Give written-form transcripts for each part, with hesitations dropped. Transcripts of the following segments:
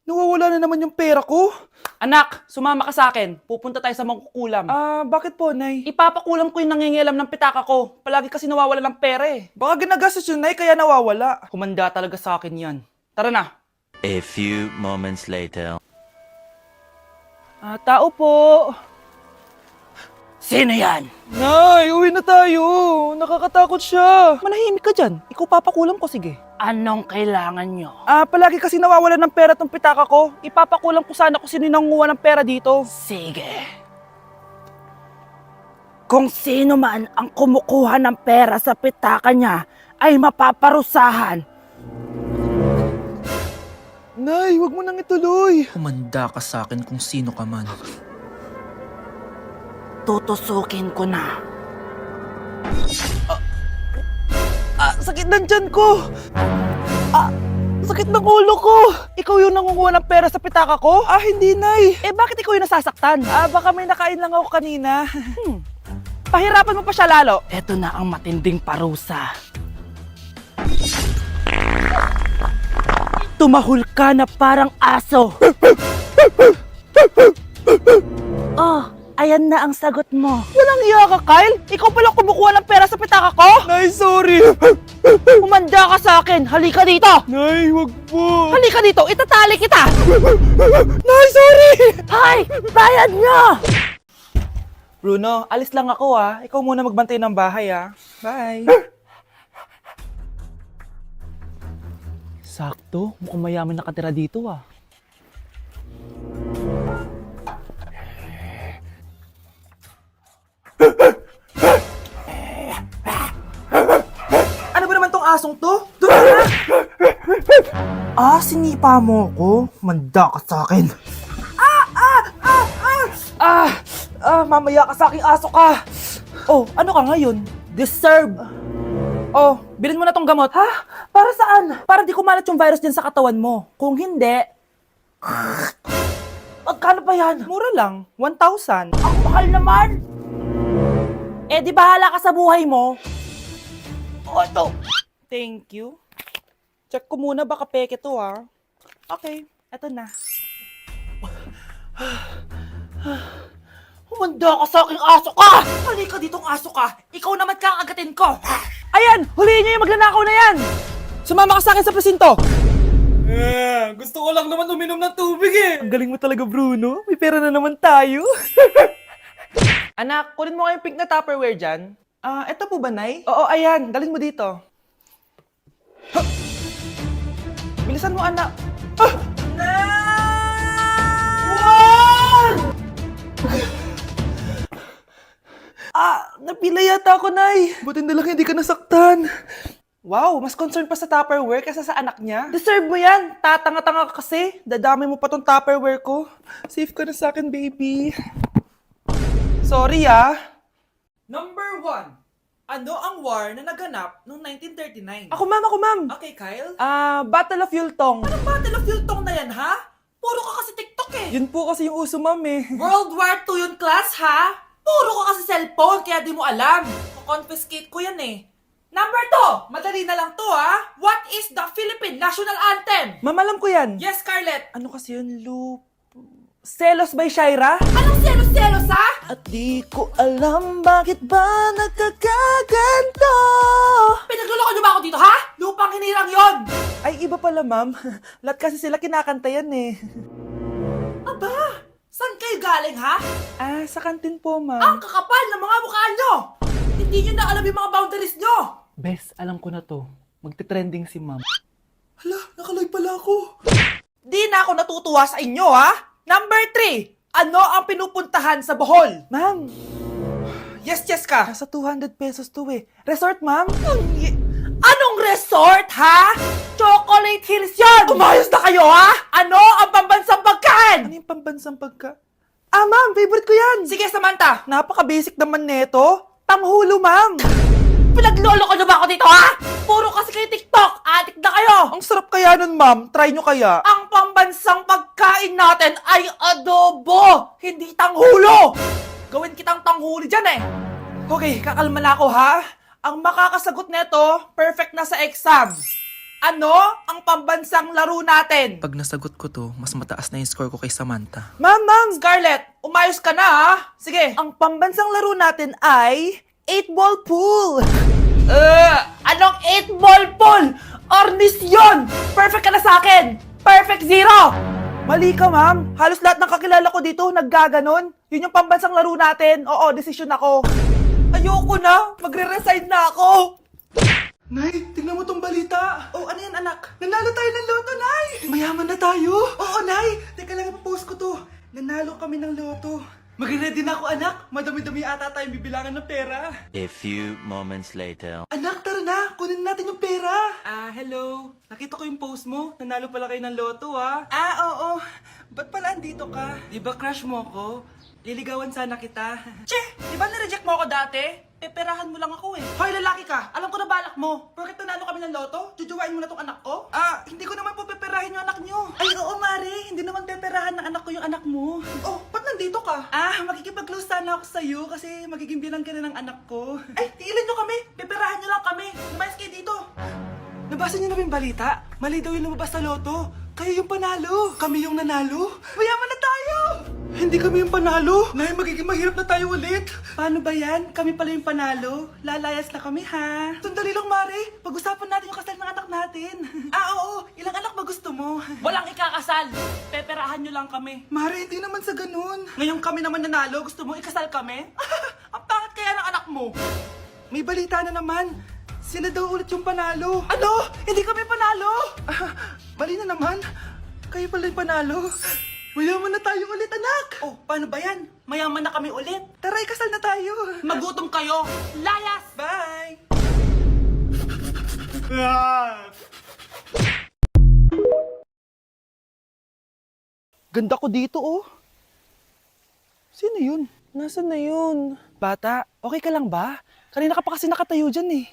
Nawawala na naman yung pera ko. Anak, sumama ka sa akin. Pupunta tayo sa mangkukulam. Bakit po, Nay? Ipapakulam ko yung nangingialam ng pitaka ko. Palagi kasi nawawala ng pera eh. Baka ginagastos yun, Nay, kaya nawawala. Humanda talaga sa akin yan. Tara na. A few moments later. Tao po. Sino yan? Nay, uwi na tayo. Nakakatakot siya. Manahimik ka dyan. Ikaw papakulam ko, sige. Anong kailangan nyo? Palagi kasi nawawala ng pera tong pitaka ko. Ipapakulam ko sana kung sino yung nanguha ng pera dito. Sige. Kung sino man ang kumukuha ng pera sa pitaka niya ay mapaparusahan. Nay, wag mo nang ituloy. Humanda ka sa akin kung sino ka man. Tutusukin ko na. Sakit ng tiyan ko. Sakit ng ulo ko. Ikaw yung nangunguha ng pera sa pitaka ko? Hindi, Nay. Bakit ikaw yung nasasaktan? Baka may nakain lang ako kanina. Pahirapan mo pa siya lalo. Ito na ang matinding parusa. Tumahol ka na parang aso. Ayan na ang sagot mo. Walang iya ka, Kyle. Ikaw pala kumukuha ng pera sa pitaka ko? Nay, sorry. Humanda ka sa akin. Halika dito. Nay, wag po. Halika dito. Itatali kita. Nay, sorry. Hay! Bayad nyo! Bruno, alis lang ako Ikaw muna magbantay ng bahay Bye. Sakto. Mukhang mayaman nakatira dito Ano ba naman tong asong to? Doon na! Sinipa mo ko? Manda ka sa akin. Mamaya ka sa aking aso ka. Ano ka ngayon? Deserve. Bilhin mo na tong gamot. Para saan? Para di kumalat yung virus dyan sa katawan mo. Kung hindi, Magkano ba yan? Mura lang. 1,000. ang mahal naman. Di bahala ka sa buhay mo. Ito. Thank you. Check ko muna baka peke to Okay, eto na. Humanda ka sa aking aso ka! Halika ditong aso ka! Ikaw naman kakagatin ko! Ayan! Huliin niyo yung magnanakaw na yan! Sumama ka sa akin sa presinto! Gusto ko lang naman uminom ng tubig Ang galing mo talaga, Bruno. May pera na naman tayo. Anak, kunin mo kayong pink na Tupperware dyan. Eto po ba, Nay? Oo, ayan. Dalhin mo dito. Bilisan mo, anak. Napila yata ako, Nay. Buti na lang hindi ka nasaktan. Wow, mas concerned pa sa Tupperware kaysa sa anak niya. Deserve mo yan. Tatanga-tanga ka kasi. Dadami mo pa tong Tupperware ko. Safe ka na sa akin, baby. Sorry Number 1. Ano ang war na naganap noong 1939? Ako, ma'am. Okay, Kyle. Battle of Yultong. Anong Battle of Yultong na yan, ha? Puro ka kasi TikTok Yun po kasi yung uso, ma'am World War II yun, class, ha? Puro ka kasi cellphone, kaya di mo alam. Confiscate ko yan Number 2, madali na lang to, ha? What is the Philippine National Anthem? Ma'am, alam ko yan. Yes, Scarlett. Ano kasi yun, Loop? Selos by Shaira? Anong selos-selos, ha? At di ko alam bakit ba nagkakaganto. Pinagluloko niyo ba ako dito, ha? Lupang hinirang yon. Ay, iba pala, ma'am. Lahat kasi sila kinakanta yan Aba, saan kayo galing, ha? Sa kantin po, Ang ma'am. kakapal ng mga mukha nyo! Hindi nyo na alam yung mga boundaries nyo! Bes, alam ko na to. Magte-trending si ma'am. Hala, nakaloy pala ako. Di na ako natutuwa sa inyo, ha? Number 3, ano ang pinupuntahan sa Bohol? Ma'am, Yes ka. nasa 200 pesos to Resort, ma'am? Anong resort, ha? Chocolate Hills yun! Umayos na kayo, ha? Ano ang pambansang pagkain? Ano yung pambansang pagka? Ma'am, favorite ko yan. Sige, Samantha. Napaka-basic naman neto. Tanghulo, ma'am. Pinaglolo ko na ba ako dito, ha? Puro kasi kayo TikTok. Adik na kayo. Ang sarap kaya nun, ma'am. Try nyo kaya. Ang pambansang pagkain natin ay adobo, hindi tanghulo. Gawin kitang tanghuli dyan Okay, kakalma na ako, ha? Ang makakasagot neto, perfect na sa exam. Ano ang pambansang laro natin? Pag nasagot ko to, mas mataas na yung score ko kay Samantha. Ma'am! Scarlett, umayos ka na ha? Sige. Ang pambansang laro natin ay 8-ball pool. Anong 8-ball pool? Ornis yun! Perfect ka na sa akin! Perfect zero! Mali ka, ma'am. Halos lahat ng kakilala ko dito naggaganon. Yun yung pambansang laro natin. Oo, desisyon ako. Ayoko na! Magre-resign na ako! Nay, tingnan mo tong balita. Oh, ano yan, anak? Nanalo tayo ng loto, Nay! Mayaman na tayo. Oo, Nay. Teka lang, ipapost ko to. Nanalo kami ng loto. Mag-ready na ako, anak. Madami-dami ata tayong bibilangan ng pera. A few moments later. Anak, tara na. Kunin natin yung pera. Hello. Nakita ko yung post mo. Nanalo pala kayo ng loto, ah. Oo. Ba't pala andito ka? Di ba crush mo ko? Liligawan sana kita. Che! Di ba nireject mo ako dati? Peperahan mo lang ako eh. Hoy, lalaki ka! Alam ko na balak mo. Porket nanalo kami ng loto, jujuwain mo na tong anak ko? Hindi ko naman po peperahin yung anak nyo. Ay, oo, Mari. Hindi naman peperahan ng anak ko yung anak mo. Oh, ba't nandito ka? Makikipag-close sana ako sa'yo kasi magiging bilang ka na ng anak ko. Ay, tiilan nyo kami! Peperahan nyo lang kami! Lumayas kayo dito! Nabasa niyo na ba yung balita? Mali daw yung lumabas sa loto. Kayo yung panalo. Kami yung nanalo. Mayaman na tayo! Hindi kami yung panalo. Nay, magiging mahirap na tayo ulit. Paano ba yan? Kami pala yung panalo. Lalayas na kami, ha? Sandali lang, Mari. Pag-usapan natin yung kasal ng anak natin. Oo. Ilang anak ba gusto mo? Walang ikakasal! Peperahan nyo lang kami. Mari, hindi naman sa ganun. Ngayong kami naman nanalo, gusto mo ikasal kami? Ang pangit kaya ng anak mo! May balita na naman. Sila daw ulit yung panalo. Ano? Hindi kami panalo! Mali na naman. Kayo pala yung panalo. Mayaman na tayo ulit, anak. Oh, paano ba yan? Mayaman na kami ulit. Tara, ikasal na tayo. Magutom kayo! Layas! Bye! Ganda ko dito, oh. Sino yun? Nasaan na yun? Bata, okay ka lang ba? Kanina ka pa kasi nakatayo dyan eh.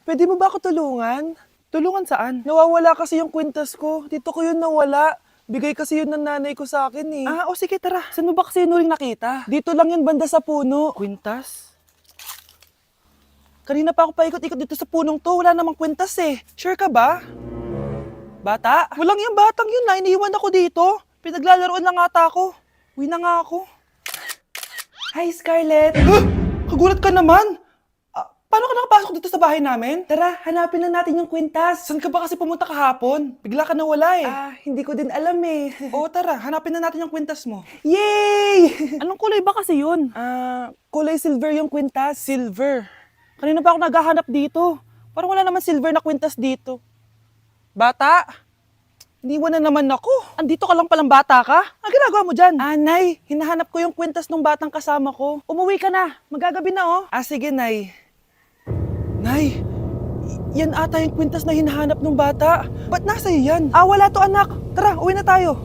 Pwede mo ba ako tulungan? Tulungan saan? Nawawala kasi yung kwintas ko. Dito ko yun nawala. Bigay kasi yun ng nanay ko sa akin eh. Sige, tara. Saan mo ba kasi yun uling nakita? Dito lang yun, banda sa puno. Kwintas? Kanina pa ako paikot-ikot dito sa punong to. Wala namang kwintas eh. Sure ka ba? Bata? Walang yung batang yun na. Iniiwan ako dito. Pinaglalaroan lang ata ako. Uwi na nga ako. Hi, Scarlett. Kagulat ka naman. Paano ka nakapasok dito sa bahay namin? Tara, hanapin lang natin yung kwintas. Saan ka ba kasi pumunta kahapon? Bigla ka nawala eh. Hindi ko din alam eh. Oo, tara, hanapin na natin yung kwintas mo. Yay! Anong kulay ba kasi yun? Kulay silver yung kwintas. Silver? Kanina pa ako naghahanap dito. Parang wala naman silver na kwintas dito. Bata? Iniwan na naman ako. Andito ka lang palang bata ka? Ang ginagawa mo dyan? Nay, hinahanap ko yung kwintas ng batang kasama ko. Umuwi ka na. Magagabi na oh. Sige, Nay. Nay, yan ata yung kwintas na hinahanap ng bata. Ba't nasa iyo yan? Wala to anak. Tara, uwi na tayo.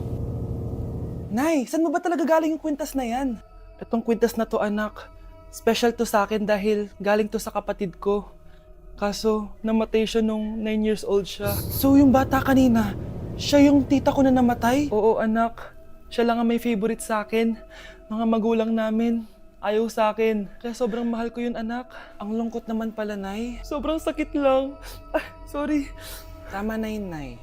Nay, saan mo ba talaga galing yung kwintas na yan? Itong kwintas na to anak, special to sa akin dahil galing to sa kapatid ko. Kaso, namatay siya nung 9 years old siya. So yung bata kanina, siya yung tita ko na namatay? Oo anak, siya lang ang may favorite sa akin. Mga magulang namin, ayaw sa akin. Kaya sobrang mahal ko yun, anak. Ang lungkot naman pala, Nay. Sobrang sakit lang. Sorry. Tama na yun, Nay.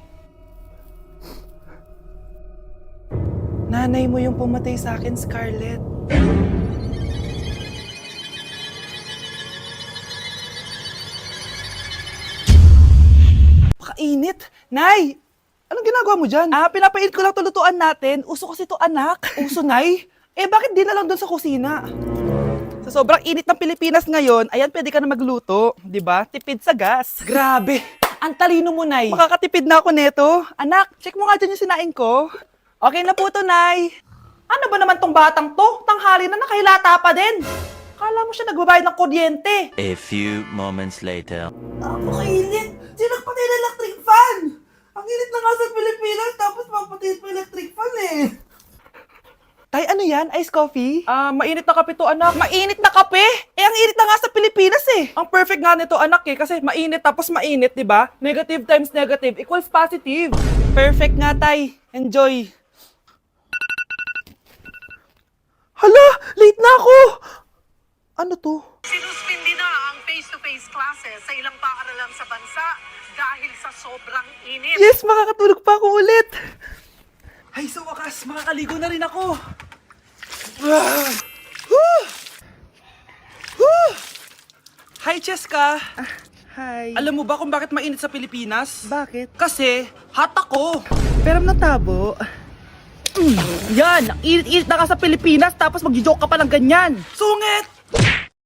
Nanay mo yung pumatay sa akin, Scarlett. Pakainit. Nay! Anong ginagawa mo dyan? Pinapainit ko lang tulutuan natin. Uso kasi to, anak. Uso, Nay? Bakit di na lang doon sa kusina? Sa sobrang init ng Pilipinas ngayon, ayan, pwede ka na magluto. Di ba? Tipid sa gas. Grabe! Ang talino mo, Nay. Makakatipid na ako neto. Anak, check mo nga dyan yung sinain ko. Okay na po to, Nay. Ano ba naman tong batang to? Tanghali na nakahilata pa din. Kala mo siya nagbabayad ng kuryente. A few moments later. Napakainit! Sino nagpatay ng electric fan? Ang init na nga sa Pilipinas, tapos mapatay pa electric fan eh. Tay, ano yan? Ice coffee? Mainit na kape to, anak. Mainit na kape? Ang init na nga sa Pilipinas eh. Ang perfect nga nito, anak eh. Kasi mainit tapos mainit, di ba? Negative times negative equals positive. Perfect nga, Tay. Enjoy. Hala! Late na ako! Ano to? Sinuspindi na ang face-to-face classes sa ilang paaralan sa bansa dahil sa sobrang init. Yes, makakatulog pa ako ulit. Ay, sa wakas, makakaligo na rin ako. Ah! Woo! Woo! Hi, Cheska. Hi. Alam mo ba kung bakit mainit sa Pilipinas? Bakit? Kasi, hot ako. Pero natabo. Yan, init-init na ka sa Pilipinas tapos mag-joke ka pa ng ganyan. Sungit!